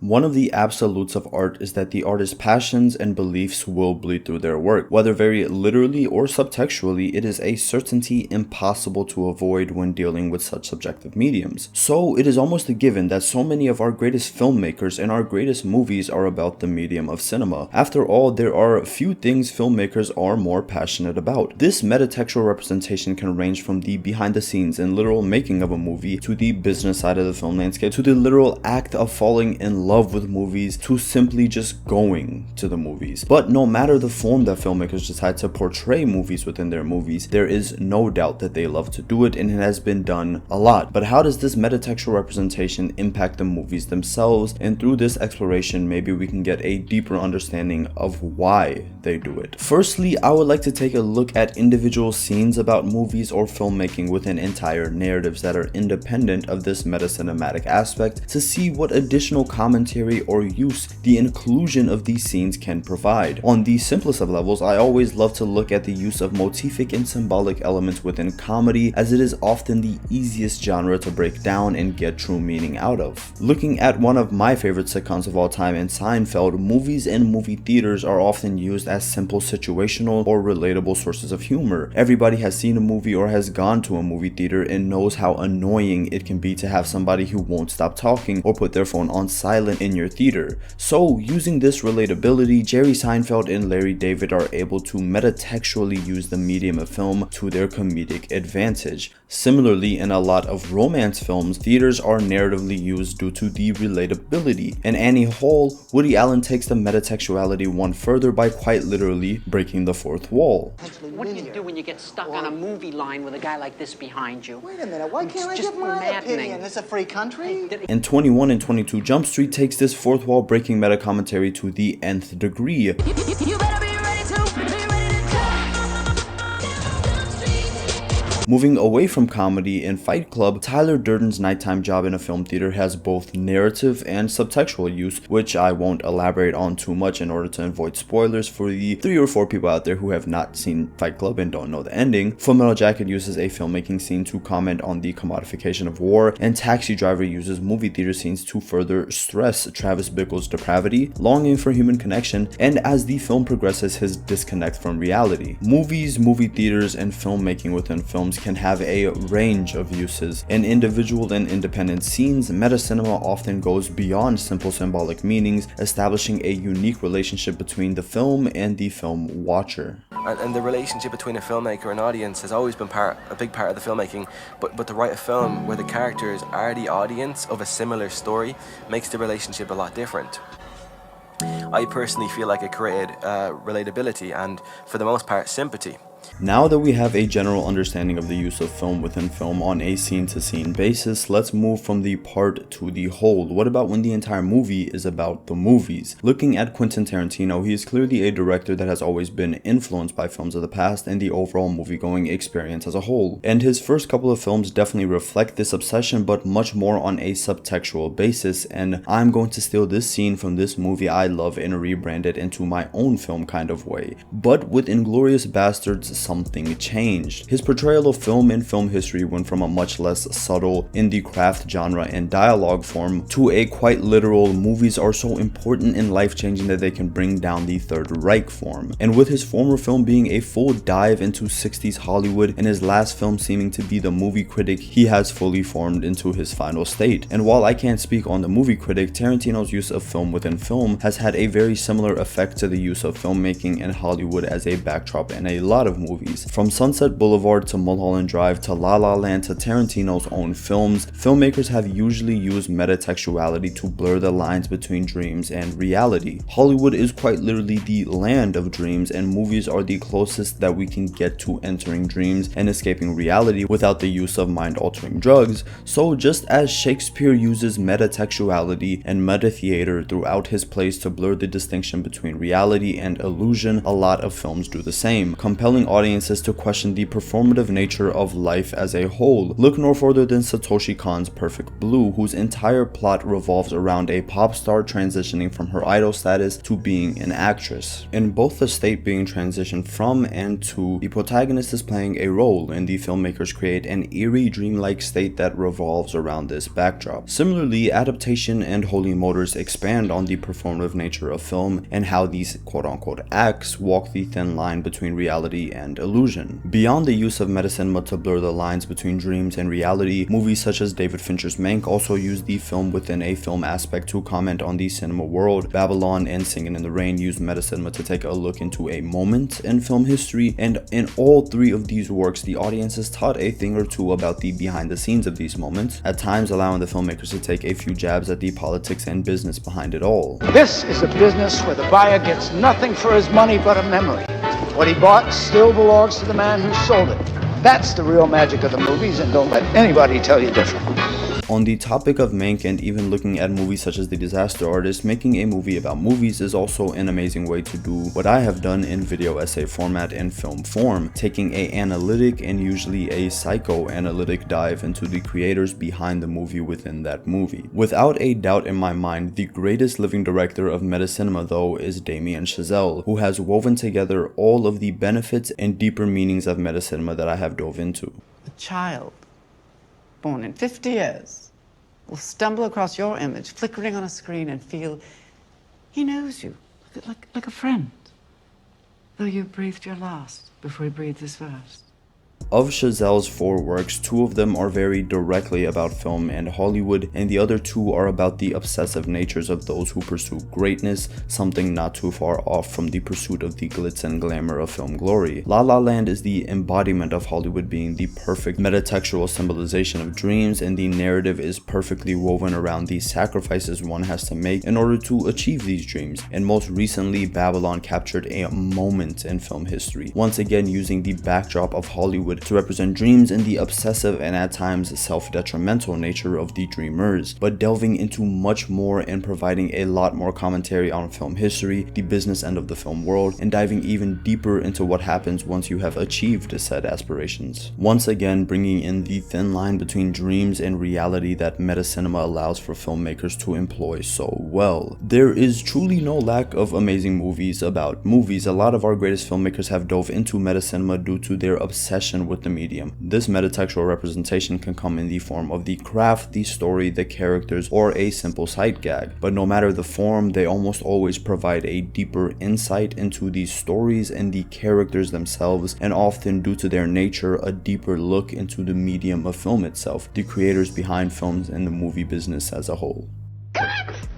One of the absolutes of art is that the artist's passions and beliefs will bleed through their work. Whether very literally or subtextually, it is a certainty impossible to avoid when dealing with such subjective mediums. So it is almost a given that so many of our greatest filmmakers and our greatest movies are about the medium of cinema. After all, there are few things filmmakers are more passionate about. This metatextual representation can range from the behind the scenes and literal making of a movie, to the business side of the film landscape, to the literal act of falling in love with movies, to simply just going to the movies. But no matter the form that filmmakers decide to portray movies within their movies, there is no doubt that they love to do it, and it has been done a lot. But how does this metatextual representation impact the movies themselves? And through this exploration, maybe we can get a deeper understanding of why they do it. Firstly, I would like to take a look at individual scenes about movies or filmmaking within entire narratives that are independent of this metacinematic aspect, to see what additional commentary or use the inclusion of these scenes can provide. On the simplest of levels, I always love to look at the use of motific and symbolic elements within comedy, as it is often the easiest genre to break down and get true meaning out of. Looking at one of my favorite sitcoms of all time in Seinfeld, movies and movie theaters are often used as simple situational or relatable sources of humor. Everybody has seen a movie or has gone to a movie theater and knows how annoying it can be to have somebody who won't stop talking or put their phone on silent in your theater. So using this relatability, Jerry Seinfeld and Larry David are able to metatextually use the medium of film to their comedic advantage. Similarly, in a lot of romance films, theaters are narratively used due to the relatability. In Annie Hall, Woody Allen takes the metatextuality one further by quite literally breaking the fourth wall. What do you do when you get stuck on a movie line with a guy like this behind you? Wait a minute, why can't I give my opinion? It's a free country. In 21 and 22 Jump Street takes this fourth wall breaking meta commentary to the nth degree. You better be ready to Moving away from comedy, in Fight Club, Tyler Durden's nighttime job in a film theater has both narrative and subtextual use, which I won't elaborate on too much in order to avoid spoilers for the 3 or 4 people out there who have not seen Fight Club and don't know the ending. Full Metal Jacket uses a filmmaking scene to comment on the commodification of war, and Taxi Driver uses movie theater scenes to further stress Travis Bickle's depravity, longing for human connection, and as the film progresses, his disconnect from reality. Movies, movie theaters, and filmmaking within films can have a range of uses. In individual and independent scenes, metacinema often goes beyond simple symbolic meanings, establishing a unique relationship between the film and the film watcher. And the relationship between a filmmaker and audience has always been a big part of the filmmaking, but to write a film where the characters are the audience of a similar story makes the relationship a lot different. I personally feel like it created relatability and, for the most part, sympathy. Now that we have a general understanding of the use of film within film on a scene-to-scene basis, let's move from the part to the whole. What about when the entire movie is about the movies? Looking at Quentin Tarantino, he is clearly a director that has always been influenced by films of the past and the overall movie-going experience as a whole. And his first couple of films definitely reflect this obsession, but much more on a subtextual basis, and I'm going to steal this scene from this movie I love and rebrand it into my own film kind of way. But with Inglourious Basterds, something changed. His portrayal of film and film history went from a much less subtle indie craft genre and dialogue form to a quite literal movies are so important and life-changing that they can bring down the Third Reich form. And with his former film being a full dive into 60s Hollywood and his last film seeming to be The Movie Critic, he has fully formed into his final state. And while I can't speak on The Movie Critic, Tarantino's use of film within film has had a very similar effect to the use of filmmaking in Hollywood as a backdrop in a lot of movies. From Sunset Boulevard to Mulholland Drive to La La Land to Tarantino's own films, filmmakers have usually used metatextuality to blur the lines between dreams and reality. Hollywood is quite literally the land of dreams, and movies are the closest that we can get to entering dreams and escaping reality without the use of mind-altering drugs. So just as Shakespeare uses metatextuality and metatheater throughout his plays to blur the distinction between reality and illusion, a lot of films do the same, compelling audiences to question the performative nature of life as a whole. Look no further than Satoshi Kon's Perfect Blue, whose entire plot revolves around a pop star transitioning from her idol status to being an actress. In both the state being transitioned from and to, the protagonist is playing a role, and the filmmakers create an eerie, dreamlike state that revolves around this backdrop. Similarly, adaptation and Holy Motors expand on the performative nature of film and how these quote-unquote acts walk the thin line between reality and illusion. Beyond the use of metacinema to blur the lines between dreams and reality, movies such as David Fincher's Mank also use the film within a film aspect to comment on the cinema world. Babylon and Singing in the Rain use metacinema to take a look into a moment in film history, and in all three of these works, the audience is taught a thing or two about the behind the scenes of these moments, at times allowing the filmmakers to take a few jabs at the politics and business behind it all. This is a business where the buyer gets nothing for his money but a memory. What he bought still belongs to the man who sold it. That's the real magic of the movies, and don't let anybody tell you different. On the topic of Mank, and even looking at movies such as The Disaster Artist, making a movie about movies is also an amazing way to do what I have done in video essay format and film form, taking an analytic and usually a psychoanalytic dive into the creators behind the movie within that movie. Without a doubt in my mind, the greatest living director of metacinema though is Damien Chazelle, who has woven together all of the benefits and deeper meanings of metacinema that I have dove into. A child born in 50 years will stumble across your image flickering on a screen and feel he knows you, like a friend, though you breathed your last before he breathed his first. Of Chazelle's 4 works, 2 of them are very directly about film and Hollywood, and the other 2 are about the obsessive natures of those who pursue greatness, something not too far off from the pursuit of the glitz and glamour of film glory. La La Land is the embodiment of Hollywood being the perfect metatextual symbolization of dreams, and the narrative is perfectly woven around the sacrifices one has to make in order to achieve these dreams. And most recently, Babylon captured a moment in film history, once again using the backdrop of Hollywood to represent dreams and the obsessive and at times self-detrimental nature of the dreamers, but delving into much more and providing a lot more commentary on film history, the business end of the film world, and diving even deeper into what happens once you have achieved said aspirations. Once again, bringing in the thin line between dreams and reality that metacinema allows for filmmakers to employ so well. There is truly no lack of amazing movies about movies. A lot of our greatest filmmakers have dove into metacinema due to their obsession with the medium. This metatextual representation can come in the form of the craft, the story, the characters, or a simple sight gag. But no matter the form, they almost always provide a deeper insight into these stories and the characters themselves, and often, due to their nature, a deeper look into the medium of film itself, the creators behind films and the movie business as a whole. Cut!